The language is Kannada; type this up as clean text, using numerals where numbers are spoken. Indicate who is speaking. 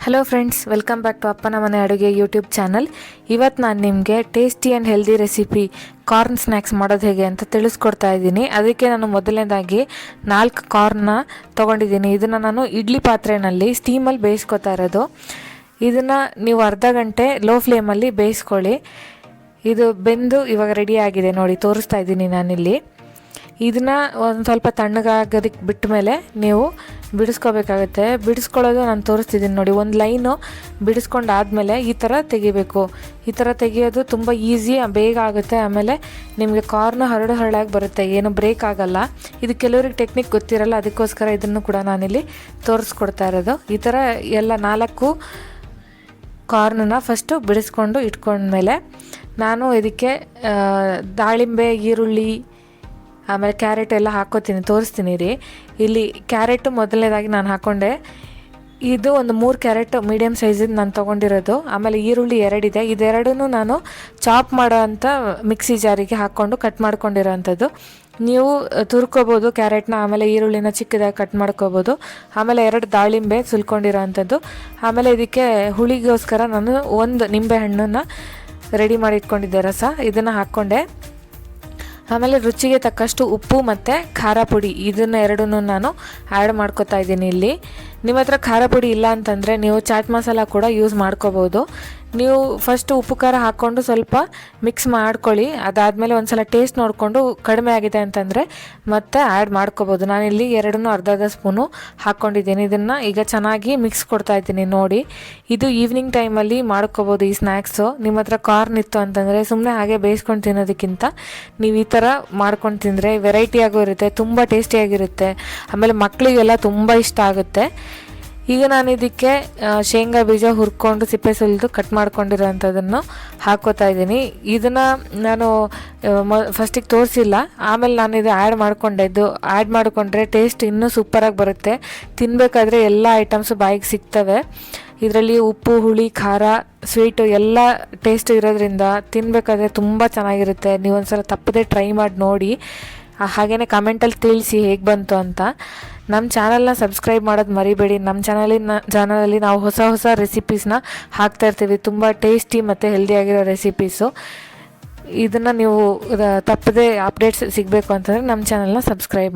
Speaker 1: Hello friends, welcome back to Appana Mane Aduge YouTube channel. ಇವತ್ತು ನಾನು ನಿಮಗೆ tasty and healthy recipe corn snacks ಮಾಡೋದು ಹೇಗೆ ಅಂತ ತಿಳಿಸ್ಕೊಡ್ತಾ ಇದ್ದೀನಿ. ಅದಕ್ಕೆ ನಾನು ಮೊದಲನೇದಾಗಿ 4 ಕಾರ್ನ್ನ ತೊಗೊಂಡಿದ್ದೀನಿ. ಇದನ್ನು ನಾನು ಇಡ್ಲಿ ಪಾತ್ರೆಯಲ್ಲಿ ಸ್ಟೀಮಲ್ಲಿ ಬೇಯಿಸ್ಕೊತಾ ಇರೋದು. ಇದನ್ನು ನೀವು ಅರ್ಧ ಗಂಟೆ ಲೋ ಫ್ಲೇಮಲ್ಲಿ ಬೇಯಿಸ್ಕೊಳ್ಳಿ. ಇದು ಬೆಂದು ಇವಾಗ ರೆಡಿ ಆಗಿದೆ ನೋಡಿ, ತೋರಿಸ್ತಾ ಇದ್ದೀನಿ ನಾನಿಲ್ಲಿ. ಇದನ್ನು ಒಂದು ಸ್ವಲ್ಪ ತಣ್ಣಗಾಗೋದಕ್ಕೆ ಬಿಟ್ಟ ಮೇಲೆ ನೀವು ಬಿಡಿಸ್ಕೋಬೇಕಾಗುತ್ತೆ. ಬಿಡಿಸ್ಕೊಳ್ಳೋದು ನಾನು ತೋರಿಸ್ತಿದ್ದೀನಿ ನೋಡಿ. ಒಂದು ಲೈನು ಬಿಡಿಸ್ಕೊಂಡಾದಮೇಲೆ ಈ ಥರ ತೆಗಿಬೇಕು. ಈ ಥರ ತೆಗಿಯೋದು ತುಂಬ ಈಸಿ, ಬೇಗ ಆಗುತ್ತೆ. ಆಮೇಲೆ ನಿಮಗೆ ಕಾರ್ನು ಹರಳಾಗಿ ಬರುತ್ತೆ, ಏನು ಬ್ರೇಕ್ ಆಗೋಲ್ಲ. ಇದು ಕೆಲವ್ರಿಗೆ ಟೆಕ್ನಿಕ್ ಗೊತ್ತಿರಲ್ಲ, ಅದಕ್ಕೋಸ್ಕರ ಇದನ್ನು ಕೂಡ ನಾನಿಲ್ಲಿ ತೋರಿಸ್ಕೊಡ್ತಾ ಇರೋದು. ಈ ಥರ ಎಲ್ಲ 4 ಕಾರ್ನನ್ನ ಫಸ್ಟು ಬಿಡಿಸ್ಕೊಂಡು ಇಟ್ಕೊಂಡ್ಮೇಲೆ ನಾನು ಇದಕ್ಕೆ ದಾಳಿಂಬೆ, ಈರುಳ್ಳಿ, ಆಮೇಲೆ ಕ್ಯಾರೆಟ್ ಎಲ್ಲ ಹಾಕ್ಕೋತೀನಿ, ತೋರಿಸ್ತೀನಿ ರೀ. ಇಲ್ಲಿ ಕ್ಯಾರೆಟು ಮೊದಲನೇದಾಗಿ ನಾನು ಹಾಕ್ಕೊಂಡೆ. ಇದು ಒಂದು 3 ಕ್ಯಾರೆಟ್ ಮೀಡಿಯಮ್ ಸೈಜಿದ್ದು ನಾನು ತೊಗೊಂಡಿರೋದು. ಆಮೇಲೆ ಈರುಳ್ಳಿ 2 ಇದೆ. ಇದೆರಡೂ ನಾನು ಚಾಪ್ ಮಾಡೋ ಅಂಥ ಮಿಕ್ಸಿ ಜಾರಿಗೆ ಹಾಕ್ಕೊಂಡು ಕಟ್ ಮಾಡ್ಕೊಂಡಿರೋ ಅಂಥದ್ದು. ನೀವು ತುರ್ಕೋಬೋದು ಕ್ಯಾರೆಟ್ನ, ಆಮೇಲೆ ಈರುಳ್ಳಿನ ಚಿಕ್ಕದಾಗಿ ಕಟ್ ಮಾಡ್ಕೋಬೋದು. ಆಮೇಲೆ 2 ದಾಳಿಂಬೆ ಸುಲ್ಕೊಂಡಿರೋ ಅಂಥದ್ದು. ಆಮೇಲೆ ಇದಕ್ಕೆ ಹುಳಿಗೋಸ್ಕರ ನಾನು 1 ನಿಂಬೆ ಹಣ್ಣನ್ನು ರೆಡಿ ಮಾಡಿ ಇಟ್ಕೊಂಡಿದ್ದೆ, ರಸ. ಇದನ್ನು ಹಾಕ್ಕೊಂಡೆ. ಆಮೇಲೆ ರುಚಿಗೆ ತಕ್ಕಷ್ಟು ಉಪ್ಪು ಮತ್ತು ಖಾರ ಪುಡಿ, ಇದನ್ನು 2 ನಾನು ಆ್ಯಡ್ ಮಾಡ್ಕೊತಾ ಇದ್ದೀನಿ ಇಲ್ಲಿ. ನಿಮ್ಮ ಹತ್ರ ಖಾರ ಪುಡಿ ಇಲ್ಲ ಅಂತಂದರೆ ನೀವು ಚಾಟ್ ಮಸಾಲ ಕೂಡ ಯೂಸ್ ಮಾಡ್ಕೋಬೋದು. ನೀವು ಫಸ್ಟು ಉಪ್ಪು ಖಾರ ಹಾಕ್ಕೊಂಡು ಸ್ವಲ್ಪ ಮಿಕ್ಸ್ ಮಾಡ್ಕೊಳ್ಳಿ. ಅದಾದಮೇಲೆ ಒಂದು ಸಲ ಟೇಸ್ಟ್ ನೋಡಿಕೊಂಡು ಕಡಿಮೆ ಆಗಿದೆ ಅಂತಂದರೆ ಮತ್ತೆ ಆ್ಯಡ್ ಮಾಡ್ಕೋಬೋದು. ನಾನಿಲ್ಲಿ 2 ಅರ್ಧ ಸ್ಪೂನು ಹಾಕ್ಕೊಂಡಿದ್ದೀನಿ. ಇದನ್ನು ಈಗ ಚೆನ್ನಾಗಿ ಮಿಕ್ಸ್ ಕೊಡ್ತಾಯಿದ್ದೀನಿ ನೋಡಿ. ಇದು ಈವ್ನಿಂಗ್ ಟೈಮಲ್ಲಿ ಮಾಡ್ಕೋಬೋದು ಈ ಸ್ನ್ಯಾಕ್ಸು. ನಿಮ್ಮ ಹತ್ರ ಕಾರ್ನ್ ಇತ್ತು ಅಂತಂದರೆ ಸುಮ್ಮನೆ ಹಾಗೆ ಬೇಯಿಸ್ಕೊಂಡು ತಿನ್ನೋದಕ್ಕಿಂತ ನೀವು ಈ ಥರ ಮಾಡ್ಕೊಂಡು ತಿಂದರೆ ವೆರೈಟಿಯಾಗೂ ಇರುತ್ತೆ, ತುಂಬ ಟೇಸ್ಟಿಯಾಗಿರುತ್ತೆ. ಆಮೇಲೆ ಮಕ್ಕಳಿಗೆಲ್ಲ ತುಂಬ ಇಷ್ಟ ಆಗುತ್ತೆ. ಈಗ ನಾನು ಇದಕ್ಕೆ ಶೇಂಗಾ ಬೀಜ ಹುರ್ಕೊಂಡು ಸಿಪ್ಪೆ ಸುಲಿದು ಕಟ್ ಮಾಡ್ಕೊಂಡಿರೋಂಥದ್ದನ್ನು ಹಾಕ್ಕೋತಾ ಇದ್ದೀನಿ. ಇದನ್ನು ನಾನು ಫಸ್ಟಿಗೆ ತೋರಿಸಿಲ್ಲ, ಆಮೇಲೆ ನಾನು ಇದು ಆ್ಯಡ್ ಮಾಡಿಕೊಂಡ್ರೆ ಟೇಸ್ಟ್ ಇನ್ನೂ ಸೂಪರಾಗಿ ಬರುತ್ತೆ. ತಿನ್ನಬೇಕಾದ್ರೆ ಎಲ್ಲ ಐಟಮ್ಸು ಬಾಯಿಗೆ ಸಿಗ್ತವೆ. ಇದರಲ್ಲಿ ಉಪ್ಪು, ಹುಳಿ, ಖಾರ, ಸ್ವೀಟು ಎಲ್ಲ ಟೇಸ್ಟ್ ಇರೋದ್ರಿಂದ ತಿನ್ನಬೇಕಾದ್ರೆ ತುಂಬ ಚೆನ್ನಾಗಿರುತ್ತೆ. ನೀವೊಂದು ಸಲ ತಪ್ಪದೆ ಟ್ರೈ ಮಾಡಿ ನೋಡಿ. ಹಾಗೆಯೇ ಕಮೆಂಟಲ್ಲಿ ತಿಳಿಸಿ ಹೇಗೆ ಬಂತು ಅಂತ. ನಮ್ಮ ಚಾನಲ್ನ ಸಬ್ಸ್ಕ್ರೈಬ್ ಮಾಡೋದು ಮರಿಬೇಡಿ. ನಮ್ಮ ಚಾನಲಲ್ಲಿ ನಾವು ಹೊಸ ರೆಸಿಪೀಸ್ನ ಹಾಕ್ತಾಯಿರ್ತೀವಿ, ತುಂಬ ಟೇಸ್ಟಿ ಮತ್ತು ಹೆಲ್ದಿಯಾಗಿರೋ ರೆಸಿಪೀಸು. ಇದನ್ನು ನೀವು ತಪ್ಪದೆ ಅಪ್ಡೇಟ್ಸ್ ಸಿಗಬೇಕು ಅಂತಂದರೆ ನಮ್ಮ ಚಾನಲ್ನ ಸಬ್ಸ್ಕ್ರೈಬ್